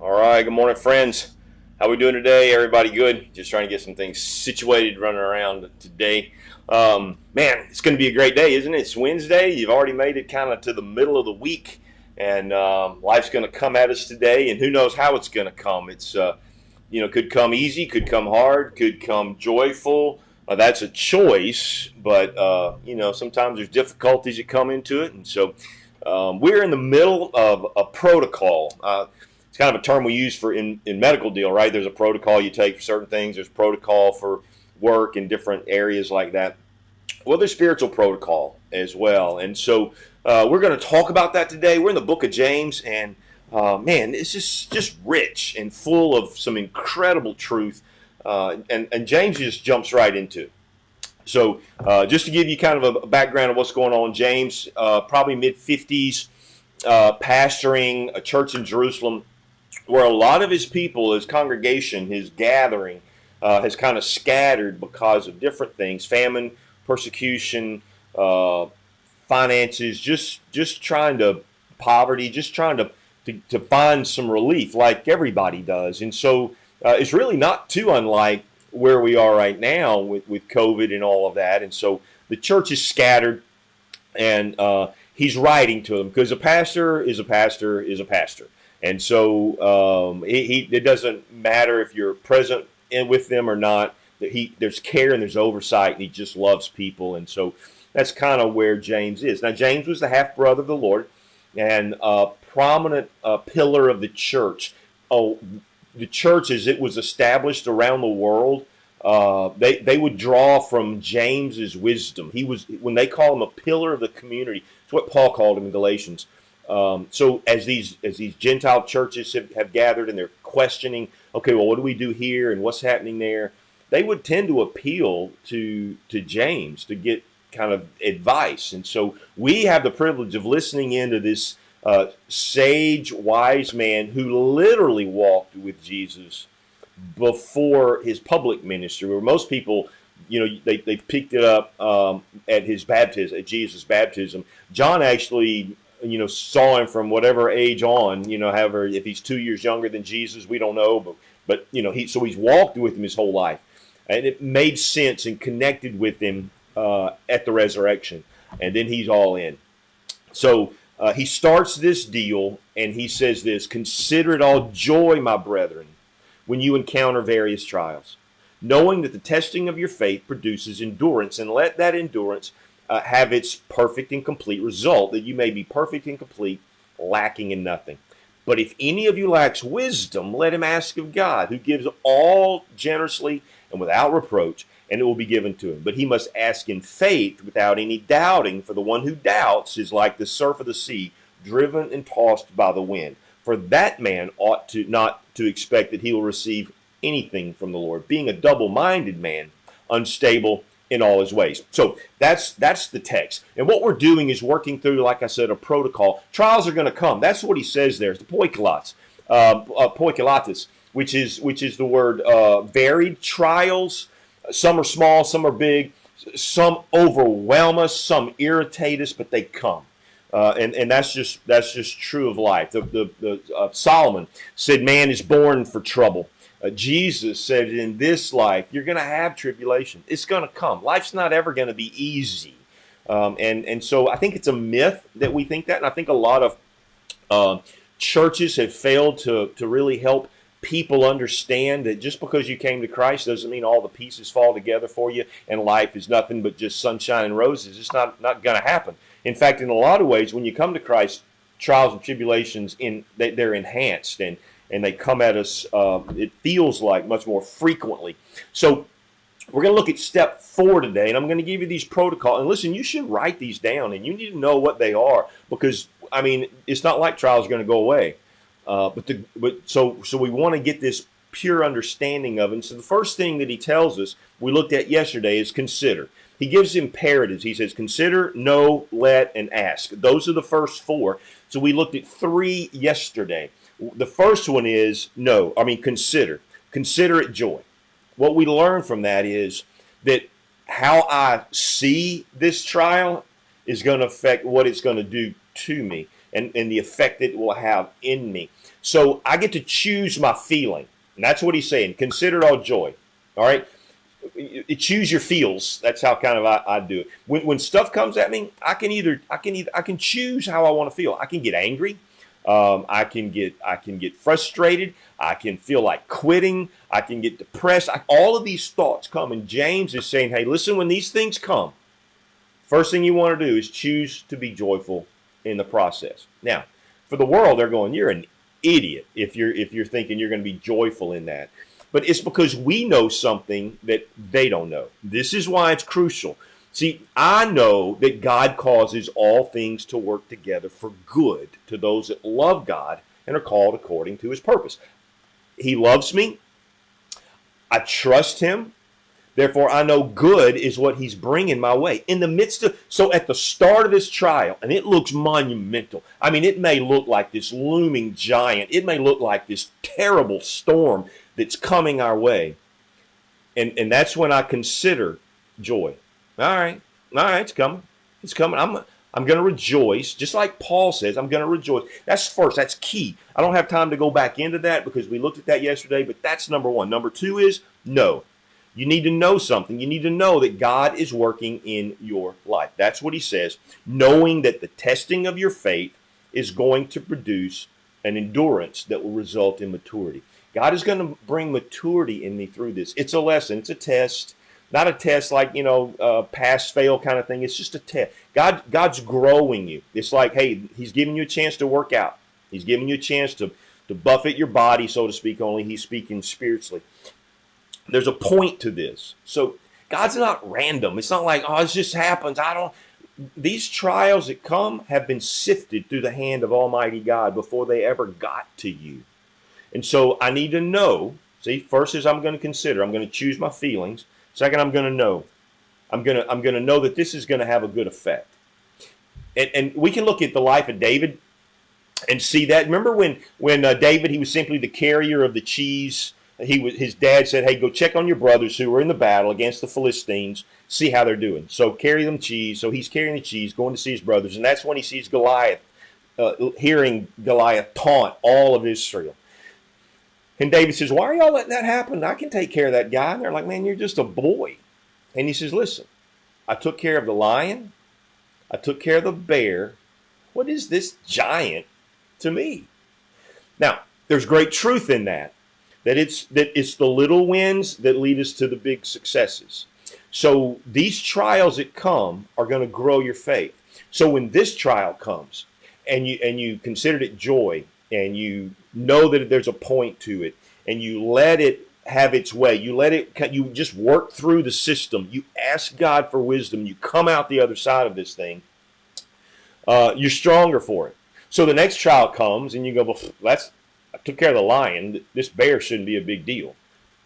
All right, good morning, friends. How we doing today? Everybody good? Just trying to get some things situated, running around today. Man, it's going to be a great day, isn't it? It's Wednesday. You've already made it kind of to the middle of the week, and life's going to come at us today, and who knows how it's going to come. It's could come easy, could come hard, could come joyful. That's a choice, but sometimes there's difficulties that come into it, and so we're in the middle of a protocol. It's kind of a term we use for in medical deal, right? There's a protocol you take for certain things. There's protocol for work in different areas like that. Well, there's spiritual protocol as well. And so we're going to talk about that today. We're in the book of James, and man, it's just rich and full of some incredible truth. And James just jumps right into it. So just to give you kind of a background of what's going on, James, probably mid-50s, pastoring a church in Jerusalem, where a lot of his people, his congregation, his gathering, has kind of scattered because of different things: famine, persecution, finances, just trying to poverty, just trying to find some relief, like everybody does. And so it's really not too unlike where we are right now with COVID and all of that. And so the church is scattered, and he's writing to them because a pastor is a pastor is a pastor. And so it doesn't matter if you're present with them or not. There's care and there's oversight, and he just loves people. And so that's kind of where James is. Now, James was the half brother of the Lord and a prominent pillar of the church. Oh, the church, as it was established around the world, they would draw from James's wisdom. He was, when they call him a pillar of the community, it's what Paul called him in Galatians. So as these Gentile churches have gathered and they're questioning, okay, well, what do we do here and what's happening there? They would tend to appeal to James to get kind of advice. And so we have the privilege of listening into this sage, wise man who literally walked with Jesus before his public ministry, where most people, they picked it up at his baptism, at Jesus' baptism. John actually saw him from whatever age on, however, if he's 2 years younger than Jesus, we don't know, but he's walked with him his whole life, and it made sense and connected with him at the resurrection, and then he's all in. So he starts this deal, and he says this: "Consider it all joy, my brethren, when you encounter various trials, knowing that the testing of your faith produces endurance, and let that endurance have its perfect and complete result, that you may be perfect and complete, lacking in nothing. But if any of you lacks wisdom, let him ask of God, who gives all generously and without reproach, and it will be given to him. But he must ask in faith without any doubting, for the one who doubts is like the surf of the sea, driven and tossed by the wind. For that man ought to not to expect that he will receive anything from the Lord, being a double-minded man, unstable in all his ways." So that's the text. And what we're doing is working through, like I said, a protocol. Trials are going to come. That's what he says there. It's the poikilates, which is the word varied trials. Some are small, some are big, some overwhelm us, some irritate us, but they come. And that's just true of life. Solomon said, "Man is born for trouble." Jesus said, "In this life, you're going to have tribulation. It's going to come. Life's not ever going to be easy." And so I think it's a myth that we think that. And I think a lot of churches have failed to really help people understand that just because you came to Christ doesn't mean all the pieces fall together for you and life is nothing but just sunshine and roses. It's not going to happen. In fact, in a lot of ways, when you come to Christ, trials and tribulations, they're enhanced and they come at us, it feels like, much more frequently. So we're going to look at step 4 today, and I'm going to give you these protocols. And listen, you should write these down, and you need to know what they are, because, I mean, it's not like trials are going to go away. So we want to get this pure understanding of it. And so the first thing that he tells us, we looked at yesterday, is consider. He gives imperatives. He says, consider, know, let, and ask. Those are the first 4. So we looked at 3 yesterday. The first one is consider. Consider it joy. What we learn from that is that how I see this trial is going to affect what it's going to do to me. and the effect it will have in me. So I get to choose my feeling. And that's what he's saying. Consider it all joy. All right? You choose your feels. That's how kind of I do it. When stuff comes at me, I can choose how I want to feel. I can get angry. I can get frustrated. I can feel like quitting. I can get depressed. All of these thoughts come, and James is saying, "Hey, listen. When these things come, first thing you want to do is choose to be joyful in the process." Now, for the world, they're going, "You're an idiot if you're thinking you're going to be joyful in that." But it's because we know something that they don't know. This is why it's crucial. See, I know that God causes all things to work together for good to those that love God and are called according to his purpose. He loves me. I trust him. Therefore, I know good is what he's bringing my way. In the midst of, so at the start of this trial, and it looks monumental. I mean, it may look like this looming giant. It may look like this terrible storm that's coming our way. And that's when I consider joy. All right, it's coming. It's coming. I'm going to rejoice, just like Paul says, I'm going to rejoice. That's first. That's key. I don't have time to go back into that because we looked at that yesterday, but that's number one. Number two is no. You need to know something. You need to know that God is working in your life. That's what he says, knowing that the testing of your faith is going to produce an endurance that will result in maturity. God is going to bring maturity in me through this. It's a lesson. It's a test. Not a test like, pass, fail kind of thing. It's just a test. God's growing you. It's like, hey, he's giving you a chance to work out. He's giving you a chance to buffet your body, so to speak, only he's speaking spiritually. There's a point to this. So God's not random. It's not like, oh, it just happens. These trials that come have been sifted through the hand of Almighty God before they ever got to you. And so I need to know. See, first is I'm going to consider. I'm going to choose my feelings. Second, I'm going to know. I'm going to know that this is going to have a good effect. And we can look at the life of David and see that. Remember when David, he was simply the carrier of the cheese. His dad said, hey, go check on your brothers who were in the battle against the Philistines, see how they're doing. So carry them cheese. So he's carrying the cheese, going to see his brothers. And that's when he sees Goliath, hearing Goliath taunt all of Israel. And David says, why are y'all letting that happen? I can take care of that guy. And they're like, man, you're just a boy. And he says, listen, I took care of the lion. I took care of the bear. What is this giant to me? Now, there's great truth in that it's the little wins that lead us to the big successes. So these trials that come are going to grow your faith. So when this trial comes and you considered it joy and you know that there's a point to it and you let it have its way, you just work through the system, you ask God for wisdom, you come out the other side of this thing, you're stronger for it. So the next trial comes and you go, well, I took care of the lion. This bear shouldn't be a big deal.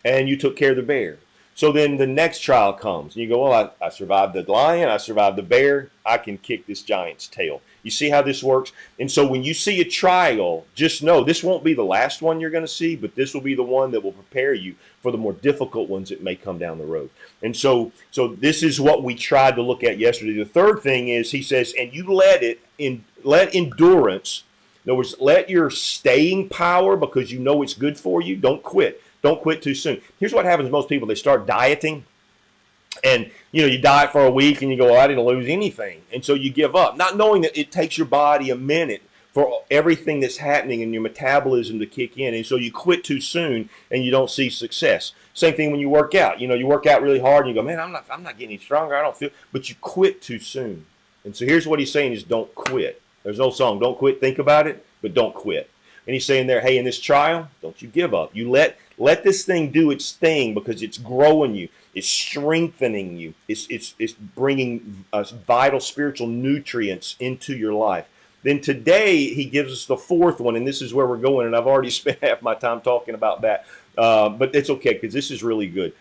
And you took care of the bear. So then the next trial comes. And you go, well, I survived the lion. I survived the bear. I can kick this giant's tail. You see how this works? And so when you see a trial, just know this won't be the last one you're going to see, but this will be the one that will prepare you for the more difficult ones that may come down the road. And so this is what we tried to look at yesterday. The third thing is, he says, and you let endurance, in other words, let your staying power, because you know it's good for you, don't quit. Don't quit too soon. Here's what happens to most people. They start dieting, and you diet for a week, and you go, well, I didn't lose anything. And so you give up, not knowing that it takes your body a minute for everything that's happening in your metabolism to kick in. And so you quit too soon, and you don't see success. Same thing when you work out. You work out really hard, and you go, man, I'm not getting any stronger. I don't feel, but you quit too soon. And so here's what he's saying is don't quit. There's no song, don't quit, think about it, but don't quit. And he's saying there, hey, in this trial, don't you give up. You let this thing do its thing because it's growing you. It's strengthening you. It's bringing vital spiritual nutrients into your life. Then today, he gives us the fourth one, and this is where we're going, and I've already spent half my time talking about that. But it's okay because this is really good.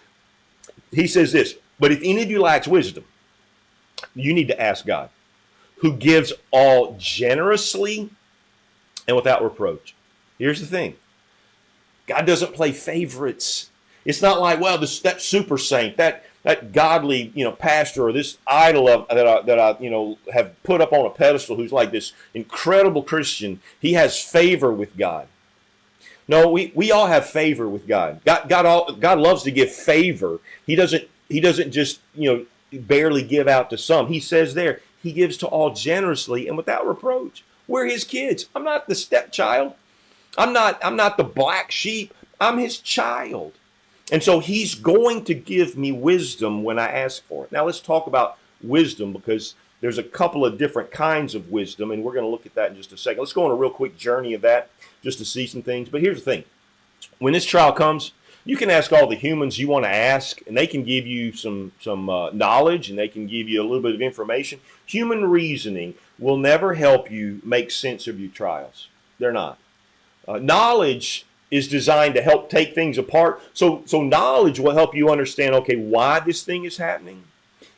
He says this, but if any of you lacks wisdom, you need to ask God, who gives all generously and without reproach. Here's the thing. God doesn't play favorites. It's not like, well, that super saint, that that godly, pastor or this idol that I have put up on a pedestal, who's like this incredible Christian. He has favor with God. No, we all have favor with God. God loves to give favor. He doesn't just barely give out to some. He says there, he gives to all generously and without reproach. We're his kids. I'm not the stepchild. I'm not the black sheep. I'm his child. And so he's going to give me wisdom when I ask for it. Now let's talk about wisdom, because there's a couple of different kinds of wisdom, and we're going to look at that in just a second. Let's go on a real quick journey of that just to see some things. But here's the thing. When this trial comes, you can ask all the humans you want to ask, and they can give you some knowledge, and they can give you a little bit of information. Human reasoning will never help you make sense of your trials. They're not. Knowledge is designed to help take things apart. So knowledge will help you understand, okay, why this thing is happening.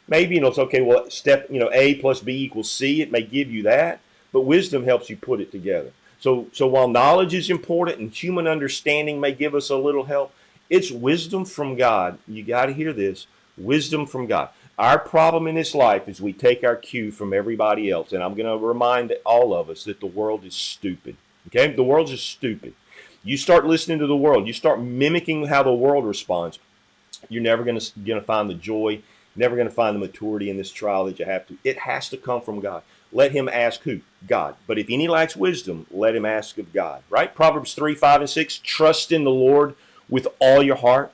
Maybe it's okay, well, step, A plus B equals C. It may give you that, but wisdom helps you put it together. So while knowledge is important and human understanding may give us a little help, it's wisdom from God. You got to hear this. Wisdom from God. Our problem in this life is we take our cue from everybody else. And I'm going to remind all of us that the world is stupid. Okay? The world's just stupid. You start listening to the world. You start mimicking how the world responds. You're never going to find the joy, never going to find the maturity in this trial that you have to. It has to come from God. Let him ask who? God. But if any lacks wisdom, let him ask of God. Right? Proverbs 3, 5, and 6. Trust in the Lord with all your heart.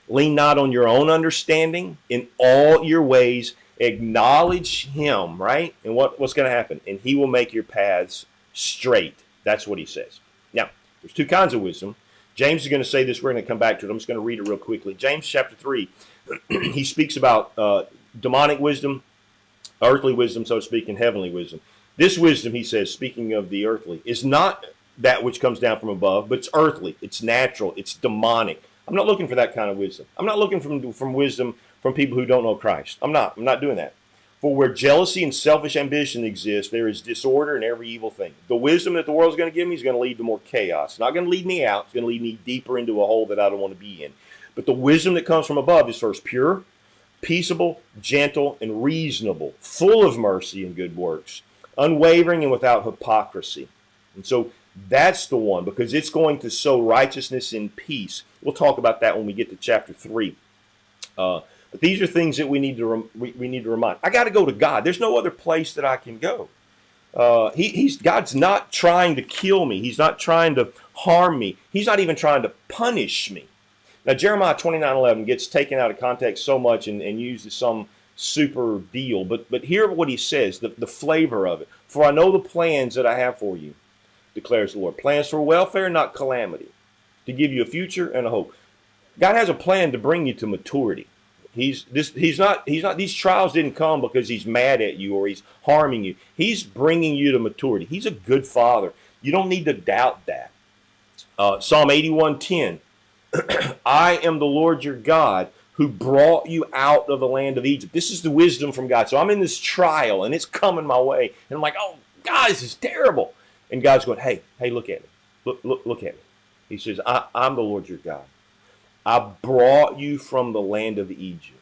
Lean not on your own understanding. In all your ways, acknowledge him. Right? And what's going to happen? And he will make your paths straight. That's what he says. Now, there's two kinds of wisdom. James is going to say this. We're going to come back to it. I'm just going to read it real quickly. James chapter 3, he speaks about demonic wisdom, earthly wisdom, so to speak, and heavenly wisdom. This wisdom, he says, speaking of the earthly, is not that which comes down from above, but it's earthly, it's natural, it's demonic. I'm not looking for that kind of wisdom. I'm not looking from wisdom from people who don't know Christ. I'm not doing that. For where jealousy and selfish ambition exist, there is disorder in every evil thing. The wisdom that the world is going to give me is going to lead to more chaos. It's not going to lead me out. It's going to lead me deeper into a hole that I don't want to be in. But the wisdom that comes from above is first pure, peaceable, gentle, and reasonable, full of mercy and good works, unwavering and without hypocrisy. And so that's the one, because it's going to sow righteousness and peace. We'll talk about that when we get to chapter 3. But these are things that we need to remind. I got to go to God. There's no other place that I can go. God's not trying to kill me. He's not trying to harm me. He's not even trying to punish me. Now, Jeremiah 29:11 gets taken out of context so much and used as some super deal. But hear what he says, the flavor of it. For I know the plans that I have for you, declares the Lord. Plans for welfare, not calamity, to give you a future and a hope. God has a plan to bring you to maturity. These trials didn't come because he's mad at you or he's harming you. He's bringing you to maturity. He's a good father. You don't need to doubt that. Psalm 81:10. I am the Lord your God who brought you out of the land of Egypt. This is the wisdom from God. So I'm in this trial and it's coming my way. And I'm like, oh, God, this is terrible. And God's going, hey, look at me. Look at me. He says, I'm the Lord your God. I brought you from the land of Egypt.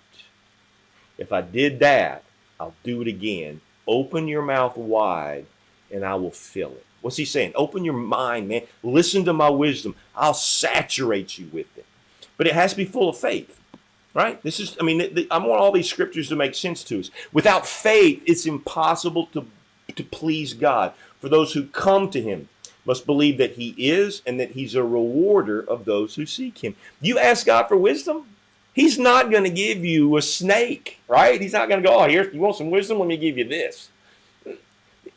If I did that, I'll do it again. Open your mouth wide and I will fill it. What's he saying? Open your mind, man. Listen to my wisdom. I'll saturate you with it. But it has to be full of faith, right? I want all these scriptures to make sense to us. Without faith, it's impossible to please God. For those who come to him must believe that he is and that he's a rewarder of those who seek him. You ask God for wisdom, he's not going to give you a snake, right? He's not going to go, oh, here, you want some wisdom? Let me give you this.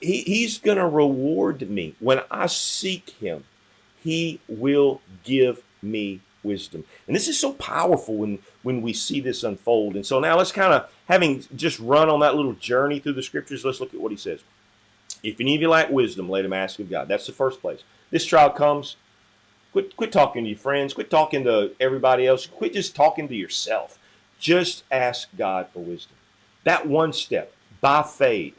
He's going to reward me. When I seek him, he will give me wisdom. And this is so powerful when we see this unfold. And so now let's kind of, having just run on that little journey through the scriptures, let's look at what he says. If any of you lack wisdom, let him ask of God. That's the first place. This trial comes, quit talking to your friends. Quit talking to everybody else. Quit just talking to yourself. Just ask God for wisdom. That one step, by faith,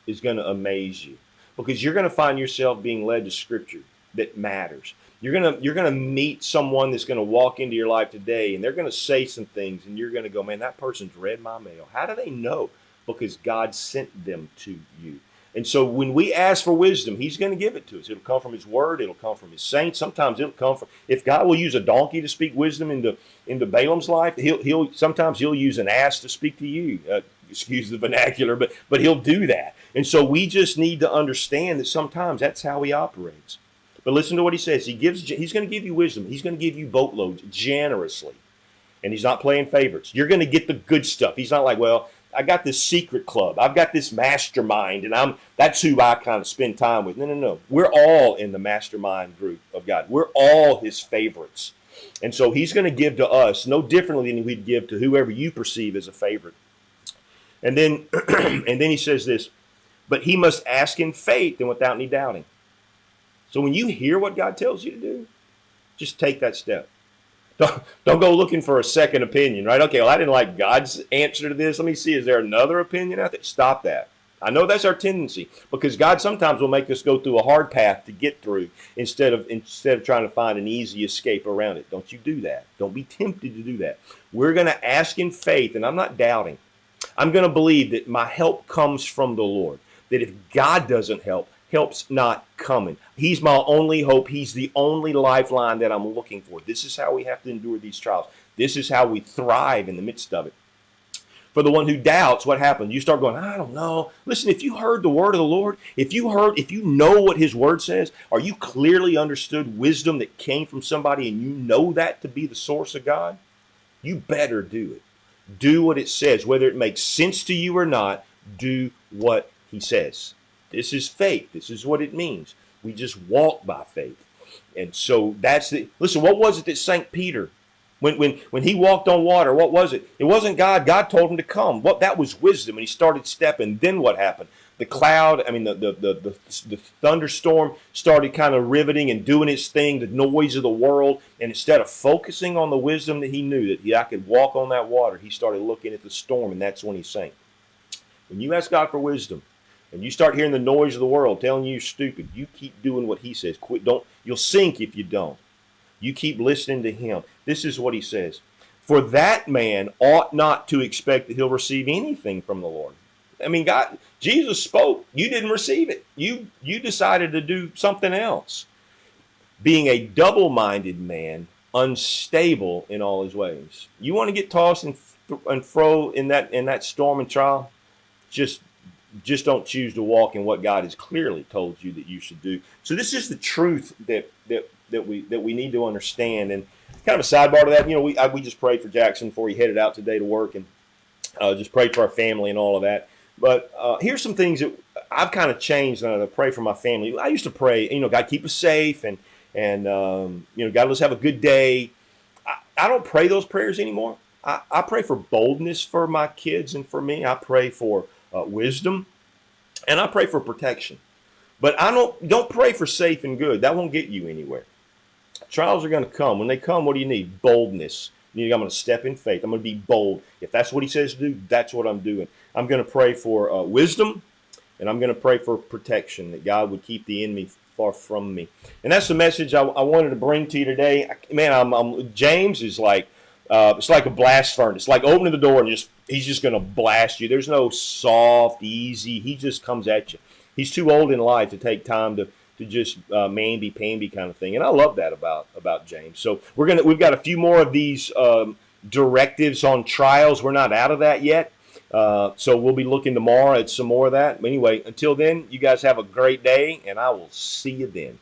is going to amaze you, because you're going to find yourself being led to Scripture that matters. You're gonna meet someone that's gonna walk into your life today, and they're gonna say some things, and you're gonna go, man, that person's read my mail. How do they know? Because God sent them to you. And so when we ask for wisdom, He's going to give it to us. It'll come from His Word. It'll come from His saints. Sometimes it'll come from, if God will use a donkey to speak wisdom into Balaam's life, sometimes He'll use an ass to speak to you. Excuse the vernacular, but He'll do that. And so we just need to understand that sometimes that's how He operates. But listen to what He says. He's going to give you wisdom. He's going to give you boatloads generously. And He's not playing favorites. You're going to get the good stuff. He's not like, well, I got this secret club. I've got this mastermind, and that's who I kind of spend time with. No. We're all in the mastermind group of God. We're all His favorites. And so He's going to give to us no differently than He'd give to whoever you perceive as a favorite. And then and then He says this, but he must ask in faith and without any doubting. So when you hear what God tells you to do, just take that step. Don't go looking for a second opinion, right? Okay, well, I didn't like God's answer to this. Let me see, is there another opinion out there? Stop that. I know that's our tendency, because God sometimes will make us go through a hard path to get through instead of trying to find an easy escape around it. Don't you do that. Don't be tempted to do that. We're going to ask in faith, and I'm not doubting. I'm going to believe that my help comes from the Lord, that if God doesn't help, help's not coming. He's my only hope. He's the only lifeline that I'm looking for. This is how we have to endure these trials. This is how we thrive in the midst of it. For the one who doubts, what happens? You start going, I don't know. Listen, if you heard the word of the Lord, if you know what His word says, or you clearly understood wisdom that came from somebody and you know that to be the source of God, you better do it. Do what it says. Whether it makes sense to you or not, do what He says. This is faith. This is what it means. We just walk by faith. And so listen, what was it that sank Peter? When he walked on water, what was it? It wasn't God. God told him to come. That was wisdom, and he started stepping. Then what happened? The cloud, the thunderstorm started kind of riveting and doing its thing, the noise of the world. And instead of focusing on the wisdom that he knew, that I could walk on that water, he started looking at the storm, and that's when he sank. When you ask God for wisdom, and you start hearing the noise of the world telling you you're stupid, you keep doing what He says. You'll sink if you don't. You keep listening to Him. This is what He says. For that man ought not to expect that he'll receive anything from the Lord. Jesus spoke. You didn't receive it. You decided to do something else. Being a double-minded man, unstable in all his ways. You want to get tossed and fro in that storm and trial? Just don't choose to walk in what God has clearly told you that you should do. So this is the truth that we need to understand. And kind of a sidebar to that, we just prayed for Jackson before he headed out today to work, and just prayed for our family and all of that. But here's some things that I've kind of changed to pray for my family. I used to pray, God keep us safe, and God let's have a good day. I don't pray those prayers anymore. I pray for boldness for my kids and for me. I pray for wisdom, and I pray for protection. But I don't pray for safe and good. That won't get you anywhere. Trials are going to come. When they come, what do you need? Boldness. I'm going to step in faith. I'm going to be bold. If that's what He says to do, that's what I'm doing. I'm going to pray for wisdom, and I'm going to pray for protection, that God would keep the enemy far from me. And that's the message I wanted to bring to you today. Man, James is like, it's like a blast furnace. It's like opening the door and he's just going to blast you. There's no soft, easy. He just comes at you. He's too old in life to take time to just mamby-pamby kind of thing. And I love that about James. So we've got a few more of these directives on trials. We're not out of that yet. So we'll be looking tomorrow at some more of that. But anyway, until then, you guys have a great day, and I will see you then.